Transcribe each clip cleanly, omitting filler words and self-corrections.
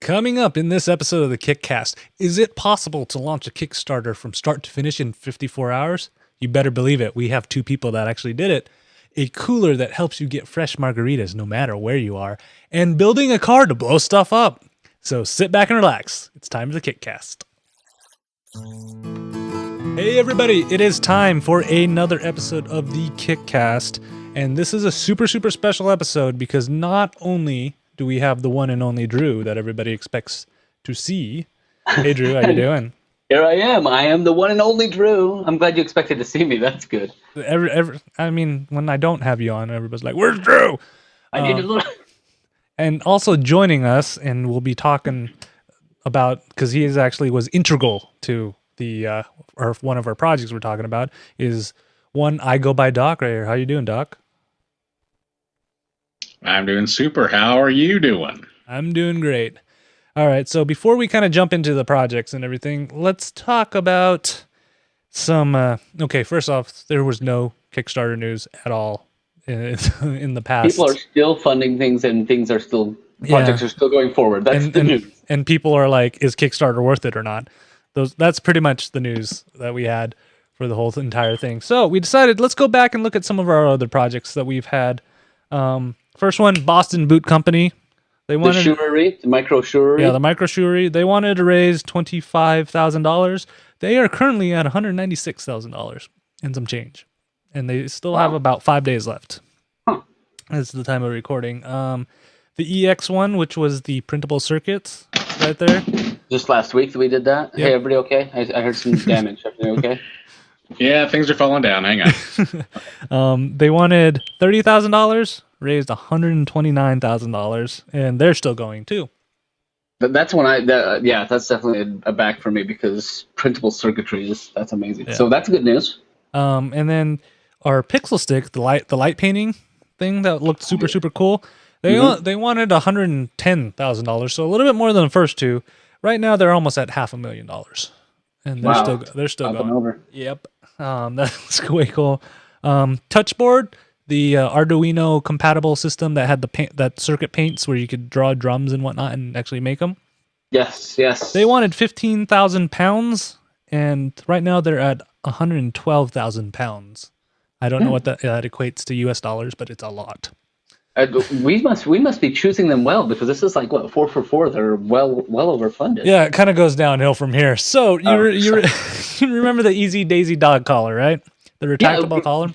Coming up in this episode of the KickCast, is it possible to launch a Kickstarter from start to finish in 54 hours? You better believe it. We have two people that actually did it. A cooler that helps you get fresh margaritas no matter where you are, and building a car to blow stuff up. So sit back and relax. It's time for the KickCast. Hey everybody, it is time for another episode of the KickCast. And this is a super special episode because not only do we have the one and only Drew that everybody expects to see. Hey Drew, how you doing? Here I am. I am the one and only Drew. I'm glad you expected to see me. That's good. I mean, when I don't have you on, everybody's like, "Where's Drew?" I need a little. And also joining us, and we'll be talking about, because he was integral to the or one of our projects we're talking about, is one I go by Doc right here. How you doing, Doc? I'm doing super. How are you doing? I'm doing great. All right, so before we kind of jump into the projects and everything, let's talk about some... okay, first off, there was no Kickstarter news at all in the past. People are still funding things, and projects are still going forward. That's the news. And people are like, is Kickstarter worth it or not? That's pretty much the news that we had for the whole entire thing. So we decided, let's go back and look at some of our other projects that we've had. First one, Boston Boot Company. The micro brewery. Yeah, the micro brewery. They wanted to raise $25,000. They are currently at $196,000 and some change, and they still have about 5 days left. That's the time of recording. The EX one, which was the printable circuits, right there. Just last week that we did that. Yep. Hey, everybody, okay? I heard some damage. Everybody okay? Yeah, things are falling down. Hang on. They wanted $30,000. Raised $129,000, and they're still going too. That's when that's definitely a back for me, because printable circuitry that's amazing. Yeah. So that's good news. And then our Pixel Stick, the light painting thing that looked super cool. They wanted $110,000, so a little bit more than the first two. Right now they're almost at $500,000, and they're still going over. Yep, that's way cool. Touchboard. The Arduino compatible system that had that circuit paints where you could draw drums and whatnot and actually make them. Yes. They wanted 15,000 pounds, and right now they're at 112,000 pounds. I don't know what that equates to US dollars, but it's a lot. We must be choosing them well, because this is like 4 for 4. They're well overfunded. Yeah, it kind of goes downhill from here. So you remember the Easy Daisy dog collar, right? The retractable collar.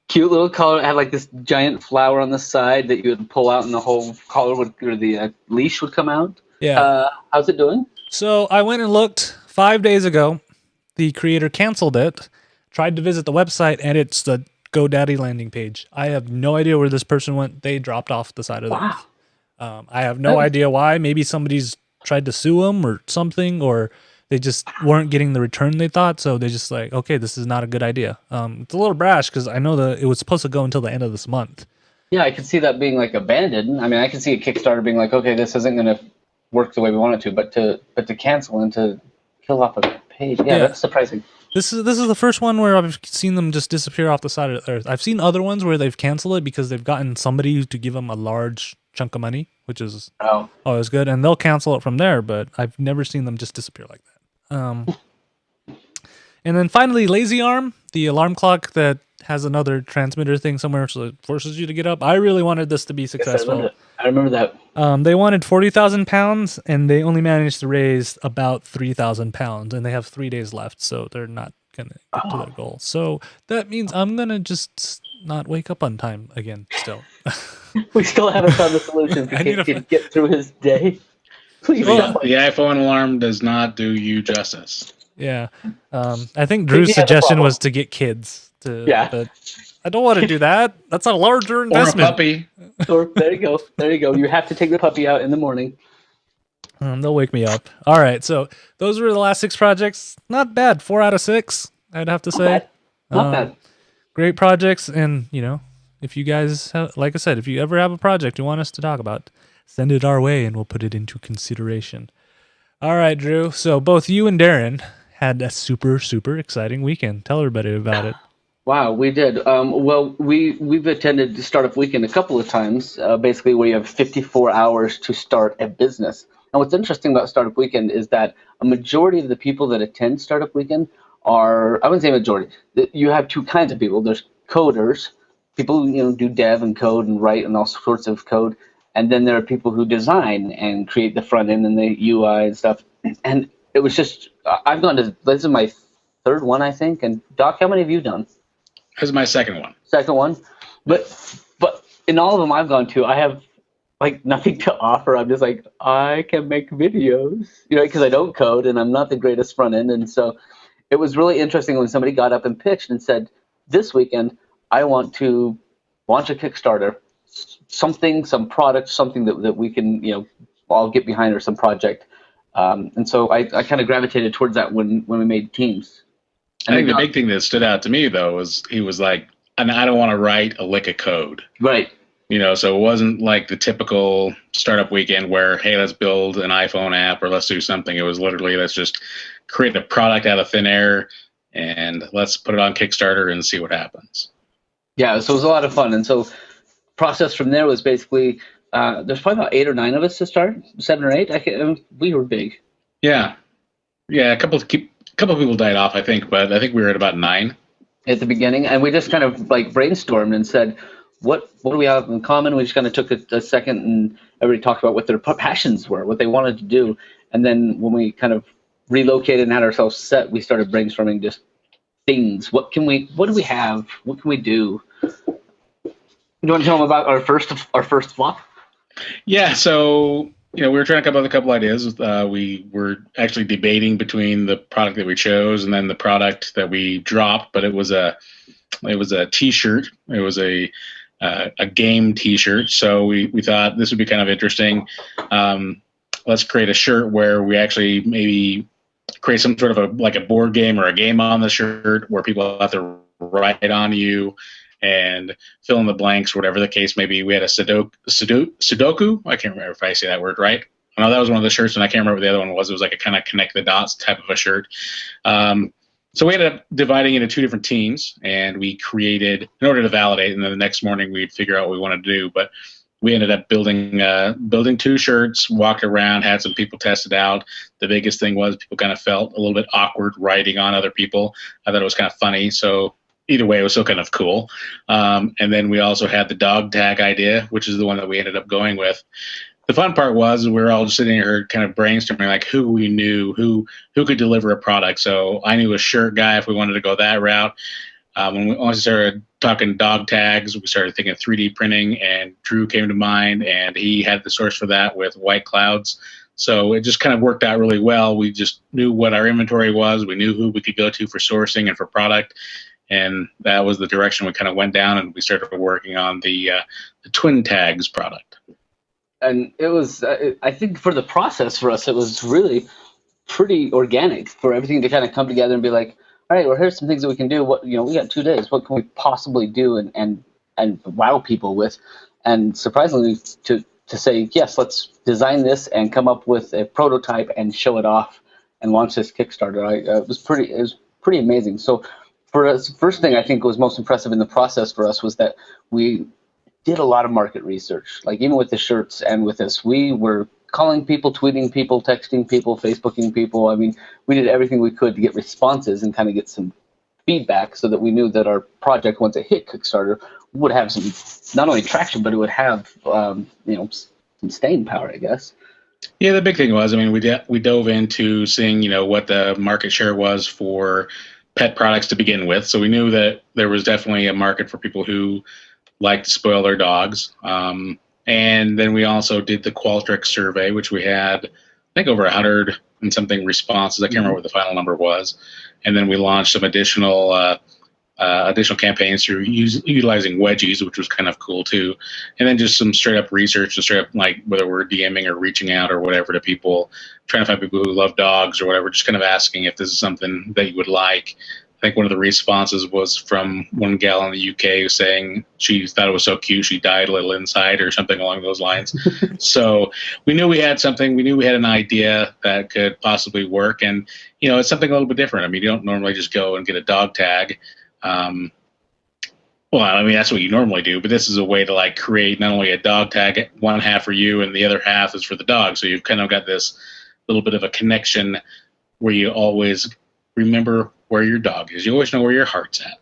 Cute little collar. It had like this giant flower on the side that you would pull out, and the whole collar or the leash would come out. Yeah. How's it doing? So I went and looked 5 days ago. The creator canceled it. Tried to visit the website, and it's the GoDaddy landing page. I have no idea where this person went. They dropped off the side of the earth. I have no idea why. Maybe somebody's tried to sue them or something, or they just weren't getting the return they thought, so they just like, okay, this is not a good idea. It's a little brash, because I know that it was supposed to go until the end of this month. Yeah, I could see that being like abandoned. I mean, I could see a Kickstarter being like, okay, this isn't going to work the way we want it to, but to cancel and to kill off a page, that's surprising. This is the first one where I've seen them just disappear off the side of the earth. I've seen other ones where they've canceled it because they've gotten somebody to give them a large chunk of money, which is always good, and they'll cancel it from there, but I've never seen them just disappear like that. And then finally, Lazy Arm, the alarm clock that has another transmitter thing somewhere, so it forces you to get up. I really wanted this to be successful. Yes, I remember that. They wanted 40,000 pounds, and they only managed to raise about 3,000 pounds, and they have 3 days left, so they're not going to get to their goal. So that means I'm going to just not wake up on time again still. We still haven't found the solution to get through his day. Please. The iPhone alarm does not do you justice. Yeah. I think Drew's suggestion was to get kids. But I don't want to do that. That's a larger investment. Or a puppy. There you go. You have to take the puppy out in the morning. They'll wake me up. All right. So those were the last 6 projects. Not bad. 4 out of 6, I'd have to say. Not bad. Great projects. And, if you guys, like I said, if you ever have a project you want us to talk about, send it our way and we'll put it into consideration. All right, Drew. So both you and Darren had a super exciting weekend. Tell everybody about it. Wow, we did. Well, we've attended Startup Weekend a couple of times, basically where you have 54 hours to start a business. And what's interesting about Startup Weekend is that a majority of the people that attend Startup Weekend are, I wouldn't say majority, you have two kinds of people. There's coders, people who do dev and code and write and all sorts of code. And then there are people who design and create the front end and the UI and stuff. And it was just, I've gone to, this is my third one, I think. And Doc, how many have you done? This is my second one. Second one. But in all of them I've gone to, I have like nothing to offer. I'm just like, I can make videos, because I don't code and I'm not the greatest front end. And so it was really interesting when somebody got up and pitched and said, this weekend, I want to launch a Kickstarter, some product, something that we can, all get behind, or some project. And so I kind of gravitated towards that when we made teams. I think the big thing that stood out to me, though, was he was like, and I don't want to write a lick of code. Right. So it wasn't like the typical Startup Weekend where, hey, let's build an iPhone app or let's do something. It was literally, let's just create a product out of thin air and let's put it on Kickstarter and see what happens. Yeah, so it was a lot of fun. And so process from there was basically, there's probably about 8 or 9 of us to start, 7 or 8. We were big. Yeah. A couple of people died off, I think, but I think we were at about 9 at the beginning. And we just kind of like brainstormed and said, what do we have in common? We just kind of took a second and everybody talked about what their passions were, what they wanted to do. And then when we kind of relocated and had ourselves set, we started brainstorming just things. What do we have? What can we do? You want to tell them about our first flop? Yeah, so we were trying to come up with a couple ideas. We were actually debating between the product that we chose and then the product that we dropped, but it was a T-shirt. It was a game T-shirt. So we thought this would be kind of interesting. Let's create a shirt where we actually maybe create some sort of a board game or a game on the shirt where people have to write on you and fill in the blanks, whatever the case may be. We had a Sudoku. I can't remember if I say that word right. No, that was one of the shirts, and I can't remember what the other one was. It was like a kind of connect the dots type of a shirt. So we ended up dividing into 2 different teams, and we created, in order to validate, and then the next morning we'd figure out what we wanted to do. But we ended up building 2 shirts, walked around, had some people test it out. The biggest thing was people kind of felt a little bit awkward writing on other people. I thought it was kind of funny. So either way, it was still kind of cool. And then we also had the dog tag idea, which is the one that we ended up going with. The fun part was we were all just sitting here kind of brainstorming like who we knew, who could deliver a product. So I knew a shirt guy if we wanted to go that route. When we once started talking dog tags, we started thinking 3D printing, and Drew came to mind, and he had the source for that with White Clouds. So it just kind of worked out really well. We just knew what our inventory was. We knew who we could go to for sourcing and for product. And that was the direction we kind of went down, and we started working on the Twin Tags product. And it was, I think for the process for us, it was really pretty organic for everything to kind of come together and be like, all right, well, here's some things that we can do. What, we got 2 days. What can we possibly do and wow people with? And surprisingly, to say, yes, let's design this and come up with a prototype and show it off and launch this Kickstarter. It was pretty amazing. So for us, first thing I think was most impressive in the process for us was that we did a lot of market research. Like even with the shirts and with this, we were calling people, tweeting people, texting people, Facebooking people. I mean, we did everything we could to get responses and kind of get some feedback so that we knew that our project, once it hit Kickstarter, would have some, not only traction, but it would have, some staying power, I guess. Yeah, the big thing was, we dove into seeing, what the market share was for pet products to begin with. So we knew that there was definitely a market for people who like to spoil their dogs. And then we also did the Qualtrics survey, which we had, I think, over 100 and something responses. I can't remember what the final number was. And then we launched some additional campaigns through utilizing wedgies, which was kind of cool too. And then just some straight up research, just straight up like whether we're DMing or reaching out or whatever to people, trying to find people who love dogs or whatever, just kind of asking if this is something that you would like. I think one of the responses was from one gal in the UK saying she thought it was so cute she died a little inside or something along those lines. So we knew we had something. We knew we had an idea that could possibly work. And, it's something a little bit different. You don't normally just go and get a dog tag. Well, I mean, that's what you normally do, but this is a way to like create not only a dog tag, one half for you and the other half is for the dog. So you've kind of got this little bit of a connection where you always remember where your dog is. You always know where your heart's at.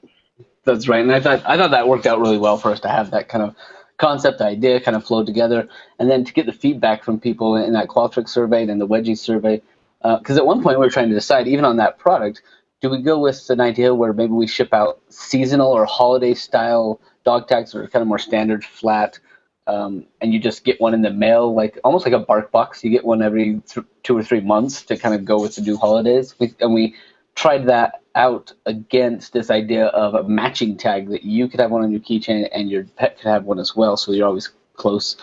That's right. And I thought that worked out really well for us to have that kind of concept idea kind of flow together, and then to get the feedback from people in that Qualtrics survey and the Wedgie survey. Because at one point we were trying to decide, even on that product, do we go with an idea where maybe we ship out seasonal or holiday style dog tags that are kind of more standard, flat, and you just get one in the mail, like almost like a bark box. You get one every 2 or 3 months to kind of go with the new holidays. We tried that out against this idea of a matching tag that you could have one on your keychain and your pet could have one as well, so you're always close.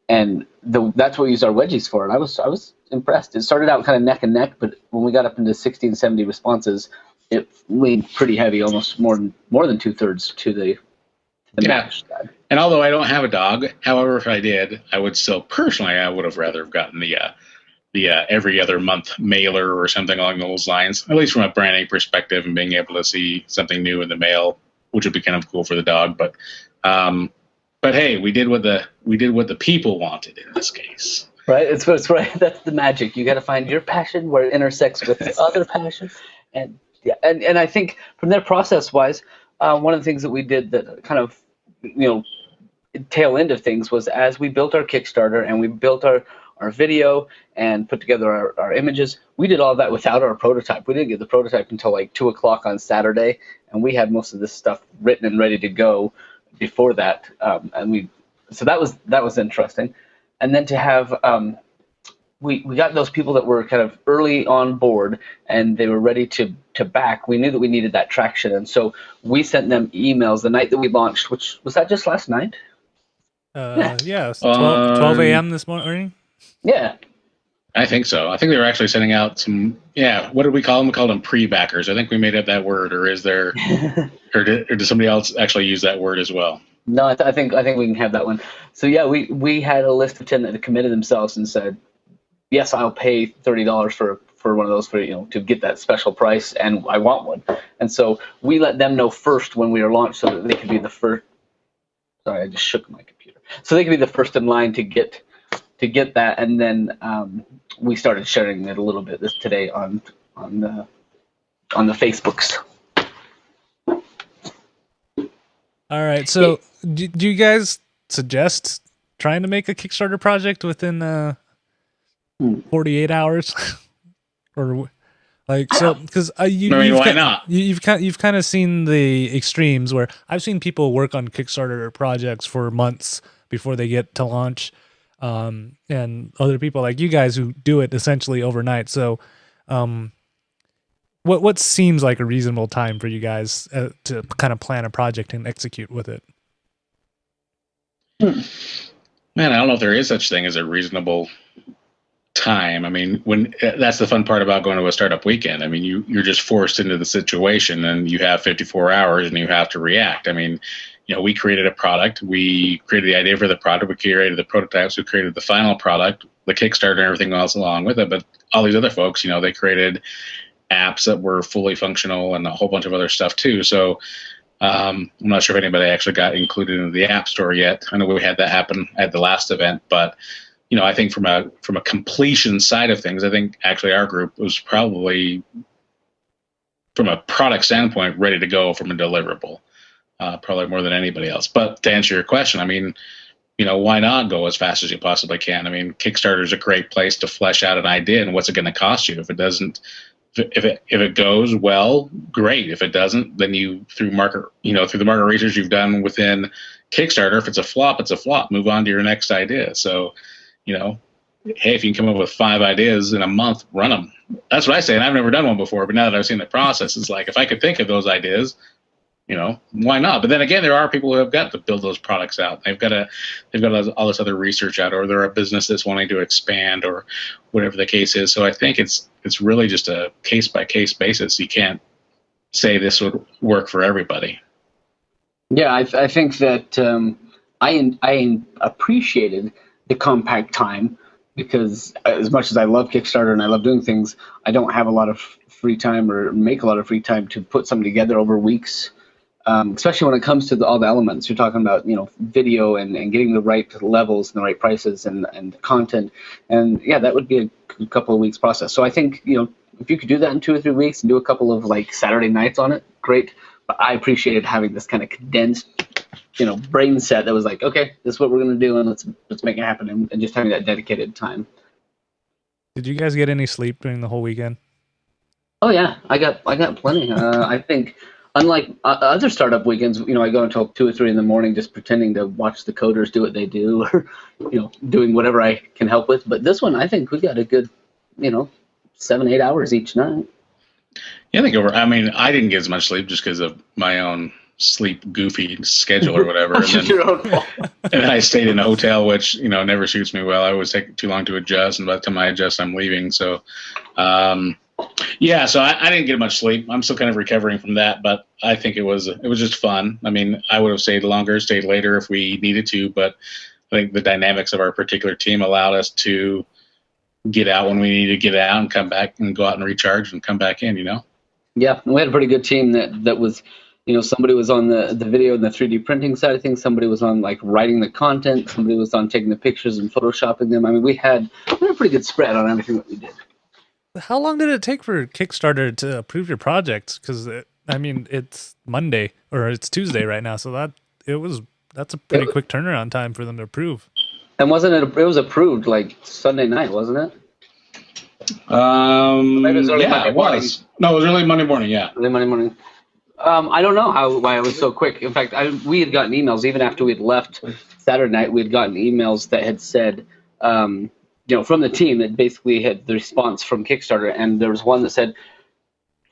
And that's what we used our wedgies for, and I was impressed. It started out kind of neck and neck, but when we got up into 60 and 70 responses, it leaned pretty heavy, almost more than 2/3 to the match tag. And although I don't have a dog, however, if I did, I would still personally, I would have rather gotten the every other month mailer or something along those lines, at least from a branding perspective and being able to see something new in the mail, which would be kind of cool for the dog. But hey, we did what the people wanted in this case. Right, it's right. That's the magic. You got to find your passion where it intersects with the other passion, and I think from their process wise, one of the things that we did that kind of tail end of things was as we built our Kickstarter and we built our video and put together our images, we did all that without our prototype. We didn't get the prototype until like 2:00 on Saturday, and we had most of this stuff written and ready to go before that. So that was interesting. And then to have we got those people that were kind of early on board and they were ready to back. We knew that we needed that traction, and so we sent them emails the night that we launched, which was that just last night? Yeah, it's 12 a.m. this morning. Yeah. I think so. I think they were actually sending out some, what did we call them? We called them pre-backers. I think we made up that word, or is there, or did somebody else actually use that word as well? No, I think we can have that one. So yeah, we had a list of 10 that had committed themselves and said, yes, I'll pay $30 for one of those to get that special price, and I want one. And so we let them know first when we were launched, so that they could be the first. Sorry, I just shook my computer. So they could be the first in line to get that, and then we started sharing it a little bit today on the Facebooks. All right, so do you guys suggest trying to make a Kickstarter project within 48 hours, or like so? Because why not? You've kind of seen the extremes where I've seen people work on Kickstarter projects for months before they get to launch. And other people like you guys who do it essentially overnight. So, what seems like a reasonable time for you guys to kind of plan a project and execute with it? Man, I don't know if there is such thing as a reasonable time. I mean, that's the fun part about going to a startup weekend. I mean, you're just forced into the situation, and you have 54 hours, and you have to react. I mean, we created a product. We created the idea for the product. We created the prototypes. We created the final product, the Kickstarter, and everything else along with it. But all these other folks, they created apps that were fully functional and a whole bunch of other stuff too. So I'm not sure if anybody actually got included in the App Store yet. I know we had that happen at the last event, but I think from a completion side of things, I think actually our group was probably, from a product standpoint, ready to go from a deliverable. Probably more than anybody else. But to answer your question, I mean, why not go as fast as you possibly can? I mean, Kickstarter is a great place to flesh out an idea, and what's it going to cost you? If it doesn't, if it goes well, great. If it doesn't, then through the market research you've done within Kickstarter, if it's a flop, it's a flop. Move on to your next idea. So, hey, if you can come up with 5 ideas in a month, run them. That's what I say, and I've never done one before. But now that I've seen the process, it's like if I could think of those ideas, why not? But then again, there are people who have got to build those products out. They've got all this other research out, or they're a business that's wanting to expand, or whatever the case is. So I think it's really just a case by case basis. You can't say this would work for everybody. Yeah, I think that I appreciated the compact time, because as much as I love Kickstarter and I love doing things, I don't have a lot of free time or make a lot of free time to put something together over weeks. especially when it comes to all the elements. You're talking about, video and getting the right levels and the right prices and content. And yeah, that would be a couple of weeks process. So I think, if you could do that in 2 or 3 weeks and do a couple of like Saturday nights on it, great. But I appreciated having this kind of condensed, brain set that was like, okay, this is what we're going to do, and let's make it happen, and just having that dedicated time. Did you guys get any sleep during the whole weekend? Oh yeah, I got plenty. I think unlike other startup weekends, I go until 2 or 3 in the morning just pretending to watch the coders do what they do, or doing whatever I can help with. But this one, I think we got a good 7-8 hours each night. Yeah, I didn't get as much sleep just because of my own sleep goofy schedule or whatever. And then, your own fault. and then I stayed in a hotel, which never suits me well. I always take too long to adjust, and by the time I adjust, I'm leaving. So, yeah, so I didn't get much sleep. I'm still kind of recovering from that, but I think it was just fun. I mean, I would have stayed longer, stayed later if we needed to, but I think the dynamics of our particular team allowed us to get out when we needed to get out and come back and go out and recharge and come back in. Yeah, we had a pretty good team that was. Somebody was on the video and the 3D printing side of things. Somebody was on like writing the content. Somebody was on taking the pictures and photoshopping them. I mean, we had a pretty good spread on everything that we did. How long did it take for KickStarter to approve your projects? Because it's Monday or it's Tuesday right now, so that's a pretty quick turnaround time for them to approve. And wasn't it? It was approved like Sunday night, wasn't it? Maybe it was early Monday morning. No, it was early Monday morning. Yeah, early Monday morning. I don't know why it was so quick. In fact, we had gotten emails even after we had left Saturday night. We had gotten emails that had said, from the team that basically had the response from KickStarter, and there was one that said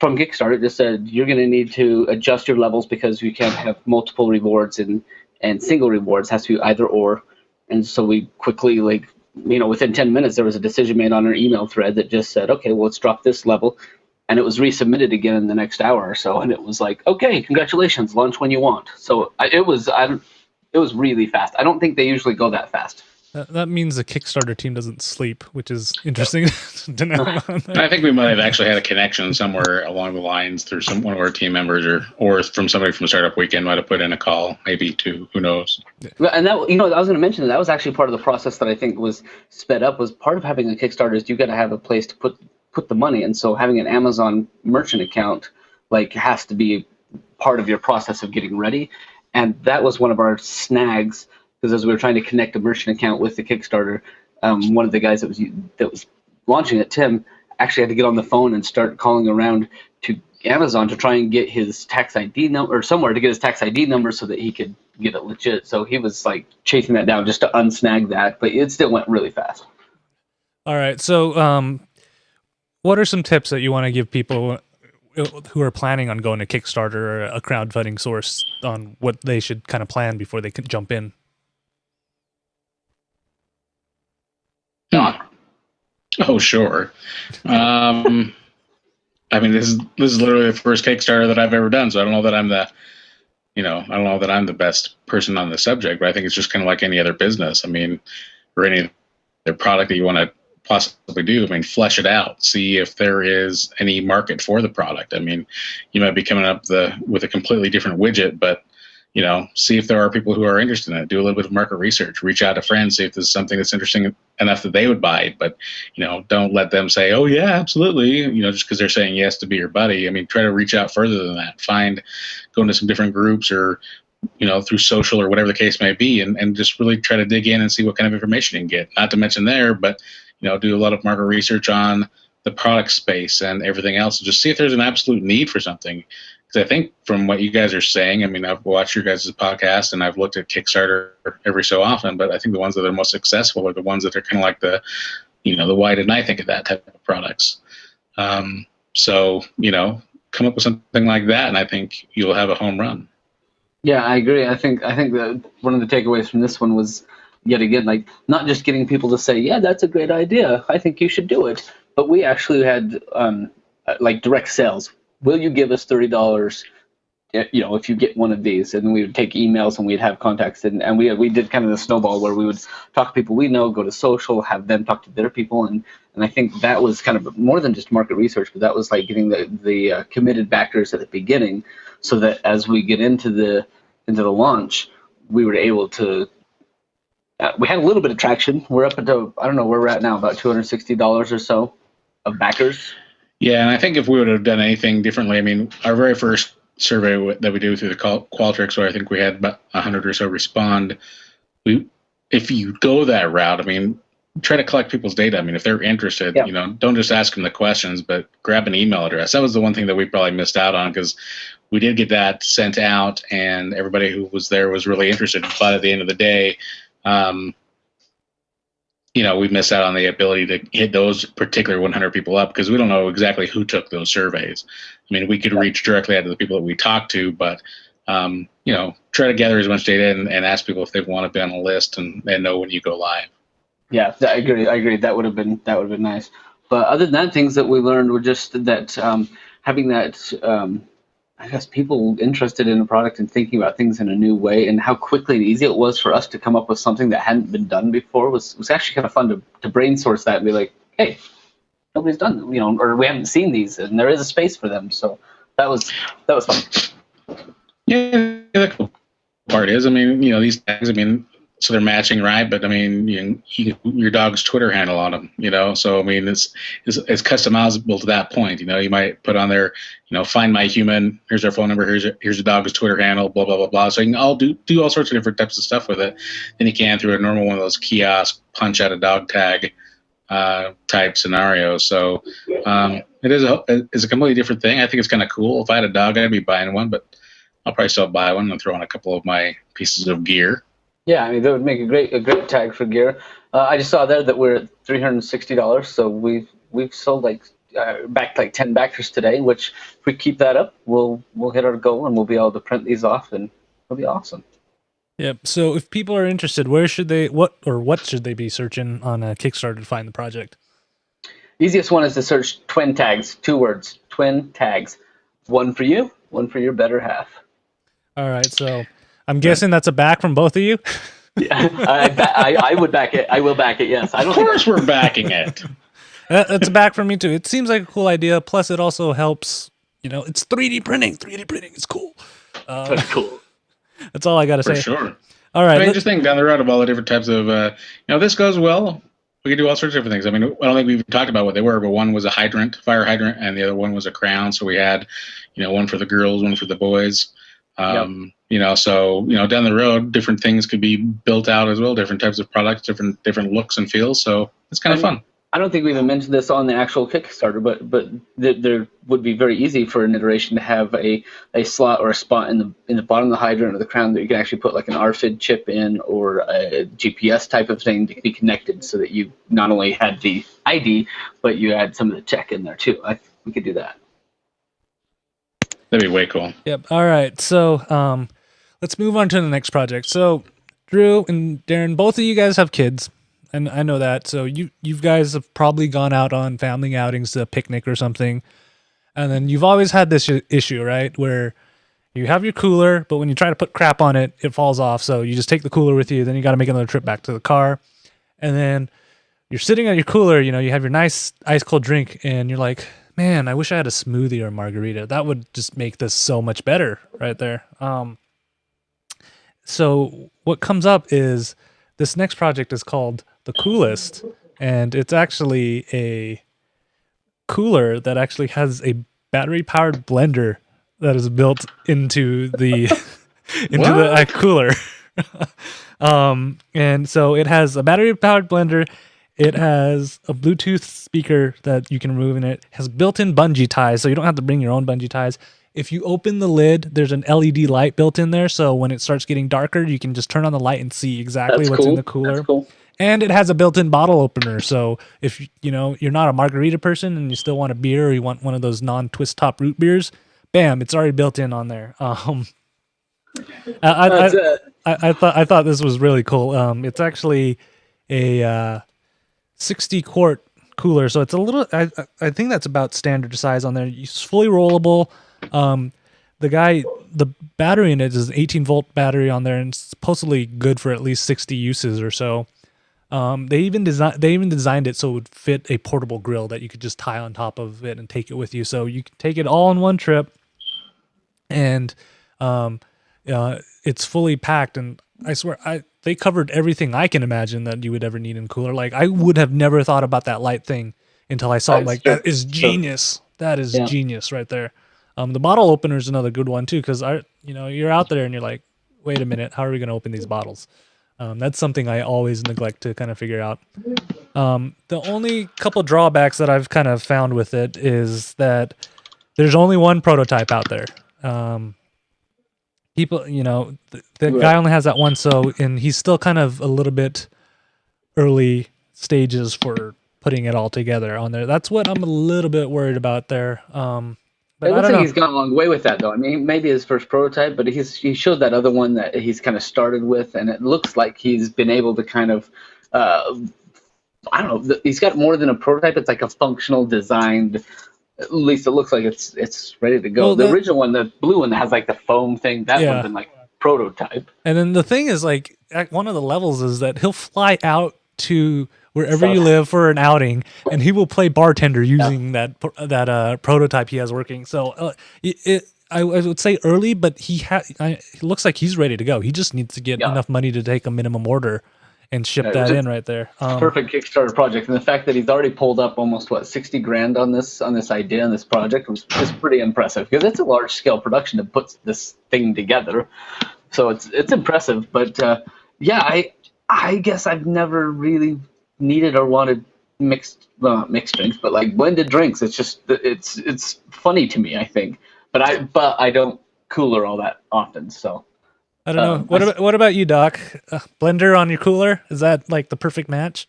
from KickStarter, it just said you're going to need to adjust your levels because you can't have multiple rewards and single rewards. It has to be either or. And so we quickly, within 10 minutes, there was a decision made on our email thread that just said, okay, well, let's drop this level. And it was resubmitted again in the next hour or so, and it was like, okay, congratulations, launch when you want. So it was really fast. I don't think they usually go that fast. That means the Kickstarter team doesn't sleep, which is interesting to know. I think we might have actually had a connection somewhere along the lines through one of our team members, or from somebody from Startup Weekend might have put in a call, maybe too. Who knows? And that, I was going to mention that was actually part of the process that I think was sped up. Was part of having a Kickstarter is you got to have a place to put the money, and so having an Amazon merchant account has to be part of your process of getting ready. And that was one of our snags, because as we were trying to connect a merchant account with the Kickstarter, one of the guys that was launching it, Tim, actually had to get on the phone and start calling around to Amazon to try and get his tax ID number, or somewhere to get his tax ID number so that he could get it legit. So he was chasing that down just to unsnag that, but it still went really fast. All right, so what are some tips that you want to give people who are planning on going to Kickstarter or a crowdfunding source on what they should kind of plan before they can jump in? Oh, sure. I mean, this is literally the first Kickstarter that I've ever done, so I don't know that I'm the best person on the subject, but I think it's just kind of like any other business. I mean, or any other product that you want to possibly do. I mean, flesh it out, see if there is any market for the product. I mean, you might be coming up with a completely different widget, but see if there are people who are interested in it. Do a little bit of market research. Reach out to friends, see if there's something that's interesting enough that they would buy it. But don't let them say, "Oh yeah, absolutely," just because they're saying yes to be your buddy. I mean, try to reach out further than that. Go into some different groups or through social or whatever the case may be, and just really try to dig in and see what kind of information you can get. Not to mention but do a lot of market research on the product space and everything else. Just see if there's an absolute need for something. Because I think from what you guys are saying, I mean, I've watched your guys' podcast and I've looked at Kickstarter every so often, but I think the ones that are most successful are the ones that are kind of like the why didn't I think of that type of products? So come up with something like that, and I think you'll have a home run. Yeah, I agree. I think that one of the takeaways from this one was, yet again, not just getting people to say, yeah, that's a great idea, I think you should do it, but we actually had direct sales. Will you give us $30 if you get one of these, and we would take emails and we'd have contacts, and we did kind of the snowball where we would talk to people we know, go to social, have them talk to their people, and I think that was kind of more than just market research, but that was like getting the committed backers at the beginning, so that as we get into the launch, we were able to. We had a little bit of traction. We're up to, I don't know where we're at now, about $260 or so of backers. Yeah, and I think if we would have done anything differently, I mean, our very first survey that we do through the Qualtrics, where I think we had about 100 or so respond. If you go that route, I mean, try to collect people's data. I mean, if they're interested, don't just ask them the questions, but grab an email address. That was the one thing that we probably missed out on, because we did get that sent out, and everybody who was there was really interested. But at the end of the day, we miss out on the ability to hit those particular 100 people up, because we don't know exactly who took those surveys. I mean, we could reach directly out to the people that we talked to, but try to gather as much data and ask people if they want to be on the list and know when you go live. Yeah, I agree. That would have been nice. But other than that, things that we learned were just that having that. I guess people interested in a product and thinking about things in a new way, and how quickly and easy it was for us to come up with something that hadn't been done before was actually kind of fun to brain source that and be like, hey, nobody's done, or we haven't seen these, and there is a space for them. So that was fun. Yeah, the cool part is, I mean, these tags, I mean, so they're matching, right? But I mean, your dog's Twitter handle on them, so I mean, it's customizable to that point. You might put on there, find my human. Here's their phone number. Here's the dog's Twitter handle. Blah blah blah blah. So you can all do all sorts of different types of stuff with it than you can through a normal one of those kiosk punch out a dog tag type scenarios. So it is a completely different thing. I think it's kind of cool. If I had a dog, I'd be buying one, but I'll probably still buy one and throw on a couple of my pieces of gear. Yeah, I mean, that would make a great tag for gear. I just saw there that we're at $360, so we've sold back 10 backers today. Which, if we keep that up, we'll hit our goal, and we'll be able to print these off, and it'll be awesome. Yep. So if people are interested, what should they be searching on Kickstarter to find the project? Easiest one is to search twin tags. 2 words, twin tags. One for you, one for your better half. All right. So I'm guessing that's a back from both of you. Yeah, I would back it. I will back it. Yes. Of course, we're backing it. That's a back from me too. It seems like a cool idea. Plus, it also helps. It's 3D printing. 3D printing is cool. That's cool. That's all I got to say. For sure. All right. I mean, just think down the road of all the different types of, this goes well. We can do all sorts of different things. I mean, I don't think we've talked about what they were, but one was a fire hydrant, and the other one was a crown. So we had, one for the girls, one for the boys. So down the road, different things could be built out as well, different types of products, different looks and feels. So it's kind of fun. I don't think we even mentioned this on the actual Kickstarter, but there would be very easy for an iteration to have a slot or a spot in the bottom of the hydrant or the crown that you can actually put like an RFID chip in, or a GPS type of thing to be connected, so that you not only had the ID, but you had some of the tech in there too. We could do that. That'd be way cool. Yep. All right. So let's move on to the next project. So Drew and Darren, both of you guys have kids, and I know that. So you guys have probably gone out on family outings to a picnic or something, and then you've always had this issue, right, where you have your cooler, but when you try to put crap on it, it falls off. So you just take the cooler with you. Then you got to make another trip back to the car, and then you're sitting at your cooler. You have your nice ice cold drink, and you're like, man, I wish I had a smoothie or a margarita. That would just make this so much better right there. So what comes up is this next project is called The Coolest, and it's actually a cooler that actually has a battery-powered blender that is built into the the cooler. And so it has a battery-powered blender. It has a Bluetooth speaker that you can remove, and it has built-in bungee ties, so you don't have to bring your own bungee ties. If you open the lid, there's an LED light built in there, so when it starts getting darker, you can just turn on the light and see exactly what's in the cooler. That's cool. And it has a built-in bottle opener, so if you're not a margarita person and you still want a beer, or you want one of those non-twist top root beers, bam, it's already built in on there. I thought this was really cool. It's actually a 60 quart cooler, so it's a little. I think that's about standard size on there. It's fully rollable, the battery in it is an 18-volt battery on there, and it's supposedly good for at least 60 uses or so. They even designed it so it would fit a portable grill that you could just tie on top of it and take it with you. So you can take it all in one trip, and it's fully packed. And I swear, they covered everything I can imagine that you would ever need in a cooler. Like, I would have never thought about that light thing until I saw it. Like, that is genius. That is genius right there. The bottle opener is another good one too, because you're out there and you're like, wait a minute, how are we going to open these bottles? That's something I always neglect to kind of figure out. The only couple drawbacks that I've kind of found with it is that there's only one prototype out there. People, the guy only has that one, and he's still kind of a little bit early stages for putting it all together on there. That's what I'm a little bit worried about there. But it looks I don't like know. he's gone a long way with that, though. I mean, maybe his first prototype, but he showed that other one that he's kind of started with, and it looks like he's been able to kind of, I don't know, he's got more than a prototype. It's like a functional designed. At least it looks like it's ready to go. Well, the original one, the blue one that has like the foam thing, that would have been like prototype. And then the thing is, like, at one of the levels is that he'll fly out to wherever you live for an outing, and he will play bartender using that prototype he has working. So I would say early, but it looks like he's ready to go. He just needs to get enough money to take a minimum order and ship that in right there. Perfect Kickstarter project, and the fact that he's already pulled up almost $60,000 on this idea and this project is pretty impressive, because it's a large scale production to put this thing together. So it's impressive. But I guess I've never really needed or wanted mixed drinks, but like blended drinks. It's just it's funny to me, I think. But I don't cooler all that often, so. I don't know. What about you, Doc? Blender on your cooler? Is that like the perfect match?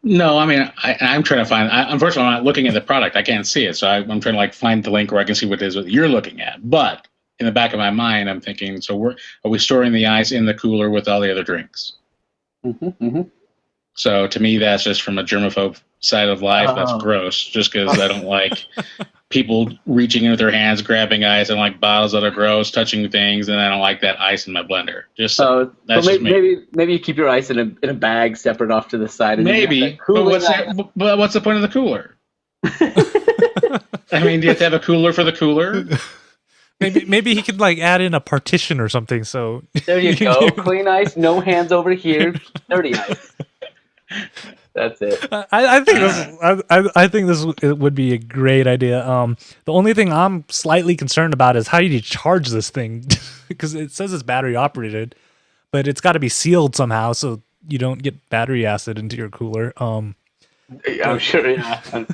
No, I mean, I'm trying to find. Unfortunately, I'm not looking at the product. I can't see it, so I'm trying to like find the link where I can see what it is that you're looking at. But in the back of my mind, I'm thinking, so are we storing the ice in the cooler with all the other drinks? So to me, that's just from a germaphobe side of life. That's gross. Just because I don't like people reaching in with their hands, grabbing ice, and like bottles that are gross, touching things, and I don't like that ice in my blender. Just that's just me. Maybe you keep your ice in a bag separate off to the side. And maybe, but what's the point of the cooler? I mean, do you have to have a cooler for the cooler? Maybe he could like add in a partition or something. So there you go, clean ice, no hands over here, dirty ice. That's it. I think this would be a great idea. The only thing I'm slightly concerned about is how do you charge this thing? Because it says it's battery operated, but it's got to be sealed somehow so you don't get battery acid into your cooler. I'm sure. Yeah. I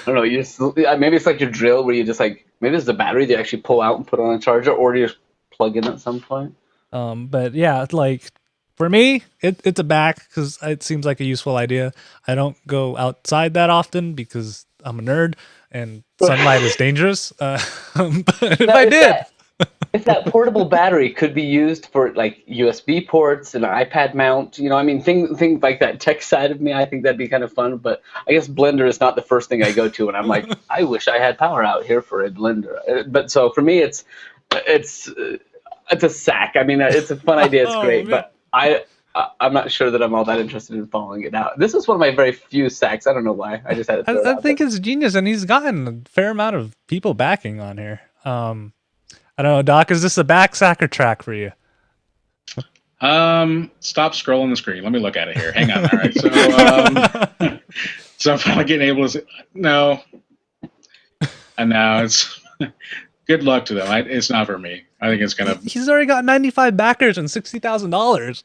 don't know. You just maybe it's like your drill where you just like maybe it's the battery that you actually pull out and put on a charger, or you just plug in at some point. But yeah, like. For me, it's a back because it seems like a useful idea. I don't go outside that often because I'm a nerd and sunlight is dangerous. But if that portable battery could be used for like USB ports and an iPad mount, I mean, things like that tech side of me, I think that'd be kind of fun. But I guess blender is not the first thing I go to, and I'm like, I wish I had power out here for a blender. But so for me, it's a sack. I mean, it's a fun idea. It's great, man. But I'm not sure that I'm all that interested in following it out. This is one of my very few sacks. I don't know why. I just had to I think it's genius, and he's gotten a fair amount of people backing on here. I don't know, Doc, is this a back sack or track for you? Stop scrolling the screen. Let me look at it here. Hang on. All right. So I'm finally getting able to no. And now it's good luck to them. It's not for me. I think it's gonna. He's already got 95 backers and $60,000.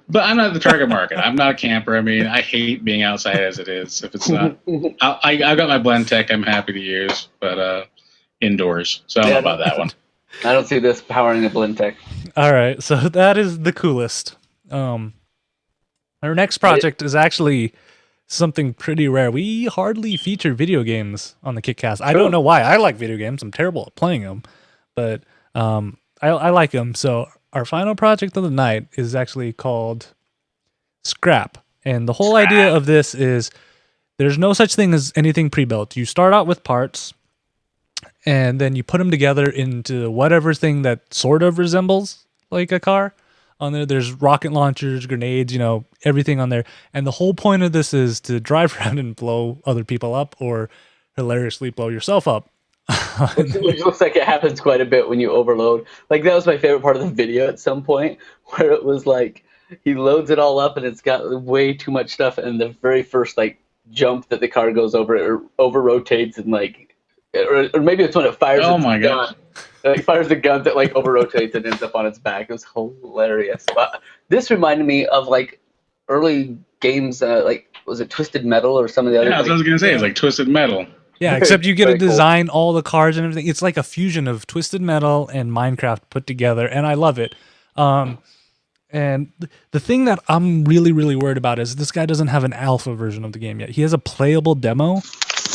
But I'm not the target market. I'm not a camper. I mean, I hate being outside as it is. If it's not, I've got my blend tech. I'm happy to use, but indoors. So I don't know about that one. I don't see this powering a blend tech. All right, so that is the coolest. Our next project is actually something pretty rare. We hardly feature video games on the KickCast. I don't know why. I like video games. I'm terrible at playing them, but I like them. So our final project of the night is actually called Scrap. And the whole idea of this is there's no such thing as anything pre-built. You start out with parts, and then you put them together into whatever thing that sort of resembles like a car. On there, there's rocket launchers, grenades, everything on there. And the whole point of this is to drive around and blow other people up, or hilariously blow yourself up. Which looks like it happens quite a bit when you overload. Like, that was my favorite part of the video at some point, where it was like he loads it all up and it's got way too much stuff, and the very first like jump that the car goes over, it over rotates, and like, or maybe it's when it fires. Oh its my gun. gosh. It fires the gun that like over rotates and ends up on its back. It was hilarious. But this reminded me of like early games, like, was it Twisted Metal or some of the other? Yeah, that's what I was gonna say. It's like Twisted Metal. Yeah, except you get to Very cool. design all the cars and everything. It's like a fusion of Twisted Metal and Minecraft put together, and I love it. And the thing that I'm really, really worried about is this guy doesn't have an alpha version of the game yet. He has a playable demo,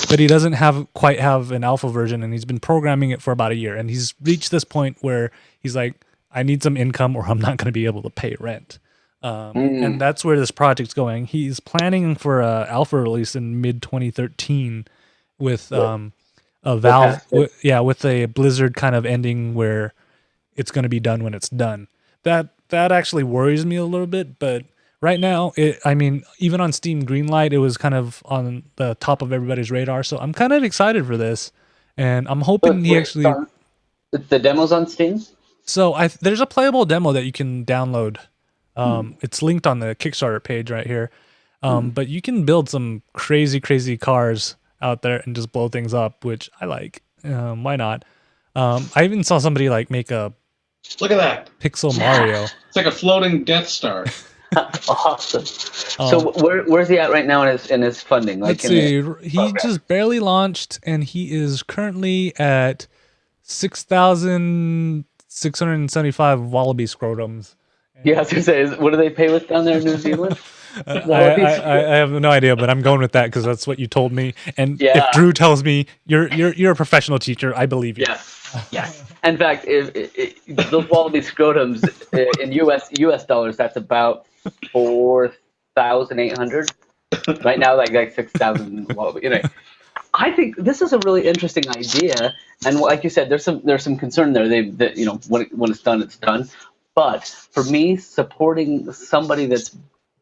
but he doesn't quite have an alpha version, and he's been programming it for about a year. And he's reached this point where he's like, I need some income or I'm not going to be able to pay rent. And that's where this project's going. He's planning for a alpha release in mid 2013 with a Valve, with a Blizzard kind of ending where it's going to be done when it's done. That actually worries me a little bit, but right now, even on Steam Greenlight, it was kind of on the top of everybody's radar. So I'm kind of excited for this, and I'm hoping The demo's on Steam? So there's a playable demo that you can download. It's linked on the Kickstarter page right here. But you can build some crazy, crazy cars out there and just blow things up, which I like. Why not? I even saw somebody like make a Look at that. Pixel Mario. It's like a floating Death Star. Awesome. So where's he at right now in his funding? Like, let's see. He just barely launched, and he is currently at 6,675 wallaby scrotums. Yeah, I was gonna say, what do they pay with down there in New Zealand? I have no idea, but I'm going with that because that's what you told me. And if Drew tells me you're a professional teacher, I believe you. Yes. In fact, if those wallaby scrotums in US dollars, that's about 4,800 right now. Like 6,000 wallaby. Anyway, I think this is a really interesting idea, and like you said, there's some concern there. When it's done, it's done. But for me, supporting somebody that's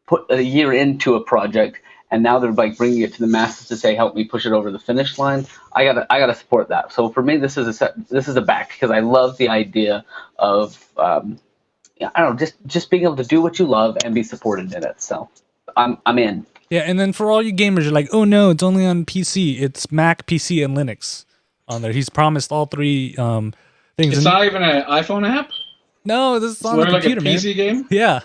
put a year into a project and now they're like bringing it to the masses to say, help me push it over the finish line, I gotta support that. So for me, this is a back, because I love the idea of just being able to do what you love and be supported in it. So I'm in. Yeah, and then for all you gamers, you're like, oh no, it's only on PC. It's Mac, PC, and Linux on there. He's promised all three things. It's not even an iPhone app? No, this is on the computer, like a PC game? Yeah.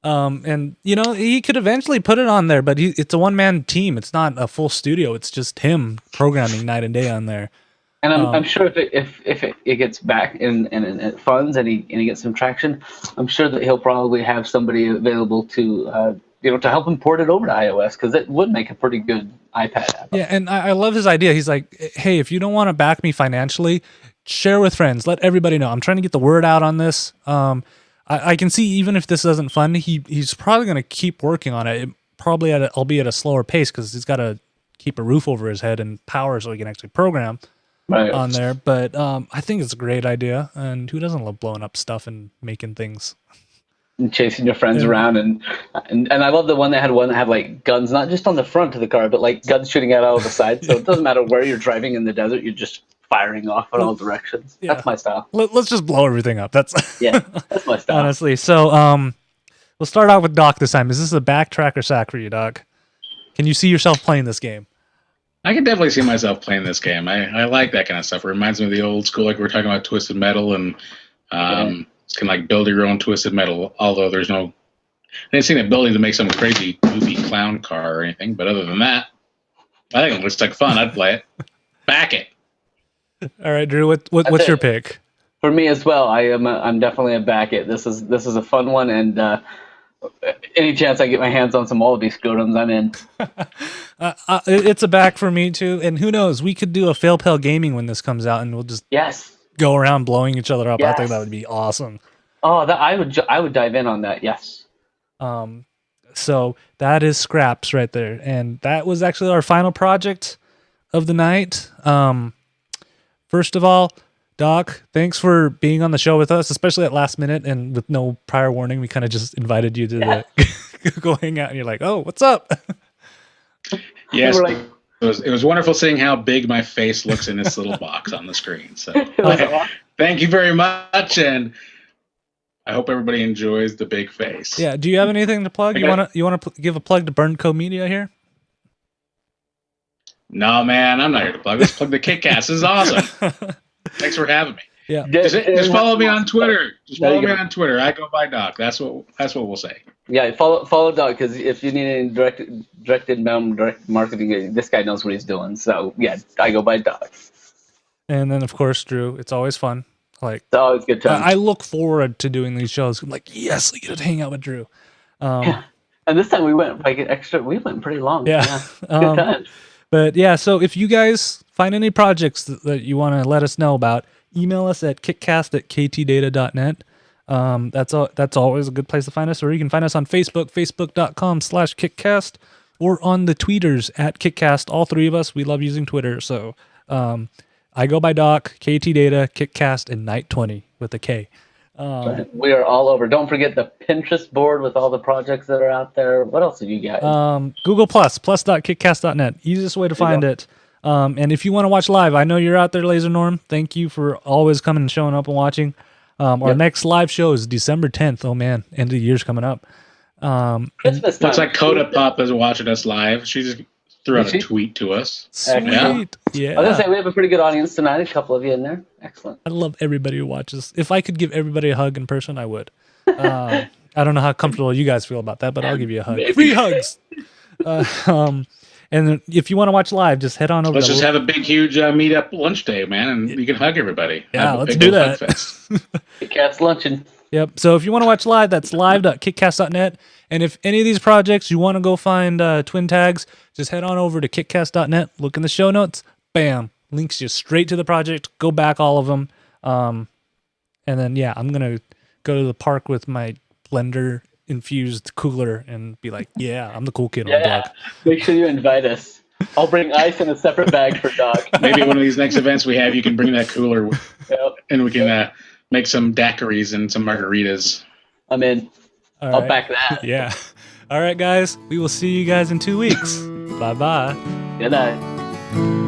And he could eventually put it on there, but it's a one-man team. It's not a full studio. It's just him programming night and day on there. And I'm sure if it gets back in funds and he gets some traction, I'm sure that he'll probably have somebody available to to help him port it over to iOS, because it would make a pretty good iPad app. Yeah, and I love his idea. He's like, hey, if you don't want to back me financially, share with friends. Let everybody know. I'm trying to get the word out on this. I can see even if this doesn't fund, he's probably going to keep working on it. Probably albeit at a slower pace, because he's got to keep a roof over his head and power so he can actually program on there. But I think it's a great idea, and who doesn't love blowing up stuff and making things? And chasing your friends around, and I love the one that had like guns, not just on the front of the car, but like guns shooting out all the sides. So it doesn't matter where you're driving in the desert, you're just firing off in all directions. Yeah. That's my style. Let's just blow everything up. That's my style. Honestly. So we'll start out with Doc this time. Is this a backtrack or sack for you, Doc? Can you see yourself playing this game? I can definitely see myself playing this game. I like that kind of stuff. It reminds me of the old school, like we were talking about Twisted Metal, and it's kind of like build your own Twisted Metal, although there's no... I didn't see the ability to make some crazy goofy clown car or anything, but other than that, I think it looks like fun. I'd play it. Back it. All right, Drew, what's your pick? For me as well, I'm definitely a back it. This is a fun one, and any chance I get my hands on some wallaby scrotums, I'm in. It's a back for me too, and who knows, we could do a Fail Pale Gaming when this comes out, and we'll just go around blowing each other up. I think that would be awesome. Oh, I would dive in on that. Yes. So that is Scraps right there, and that was actually our final project of the night. First of all, Doc, thanks for being on the show with us, especially at last minute and with no prior warning. We kind of just invited you to go hang out, and you're like, "Oh, what's up?" Yes, We're like, it was wonderful seeing how big my face looks in this little box on the screen. So it was awesome. thank you very much, and I hope everybody enjoys the big face. Yeah. Do you have anything to plug? Okay. You wanna give a plug to Burnco Media here? No, man, I'm not here to plug. Let's plug the KickCast. This is awesome. Thanks for having me. Yeah. Just follow me on Twitter. Just There follow you me go. on Twitter. I go by Doc. That's what we'll say. Yeah, follow Doug, because if you need any direct inbound, direct marketing, this guy knows what he's doing. So yeah, I go by Doug. And then of course, Drew. It's always fun. Like It's always a good time. I look forward to doing these shows. I'm like, yes, I get to hang out with Drew. Yeah. And this time we went like extra. We went pretty long. Yeah. Good times. But yeah, so if you guys find any projects that you want to let us know about, email us at kickcast@ktdata.net. That's always a good place to find us. Or you can find us on Facebook, facebook.com/kickcast, or on the tweeters at kickcast. All three of us, we love using Twitter. So I go by Doc, KTData, Kickcast, and Night20 with a K. We are all over. Don't forget the Pinterest board with all the projects that are out there. What else have you got? Google plus.kickcast.net. Easiest way to find it. And if you want to watch live, I know you're out there, Laser Norm. Thank you for always coming and showing up and watching. Our next live show is December 10th. Oh man, end of the year's coming up. Christmas time. Looks like Coda Pop is watching us live. She just threw out a tweet to us. Sweet. Yeah. Yeah. I was gonna say we have a pretty good audience tonight. A couple of you in there. Excellent. I love everybody who watches. If I could give everybody a hug in person, I would. I don't know how comfortable you guys feel about that, but I'll give you a hug. Maybe. Free hugs. And then if you want to watch live, just head on over. Let's just have a big, huge meet-up lunch day, man, and you can hug everybody. Yeah, Have a let's big do old that. hug fest. Kick-Ass luncheon. Yep. So if you want to watch live, that's live.kickcast.net. And if any of these projects you want to go find twin tags, just head on over to kickcast.net. Look in the show notes. Bam. Links you straight to the project. Go back all of them. And then, yeah, I'm going to go to the park with my blender infused cooler and be like, yeah, I'm the cool kid on the Yeah. block. Make sure you invite us. I'll bring ice in a separate bag for Doc. Maybe one of these next events we have, you can bring that cooler, Yep. and we can make some daiquiris and some margaritas. I'm in. All I'll right. back that. Yeah. All right, guys. We will see you guys in 2 weeks. Bye-bye. Good night.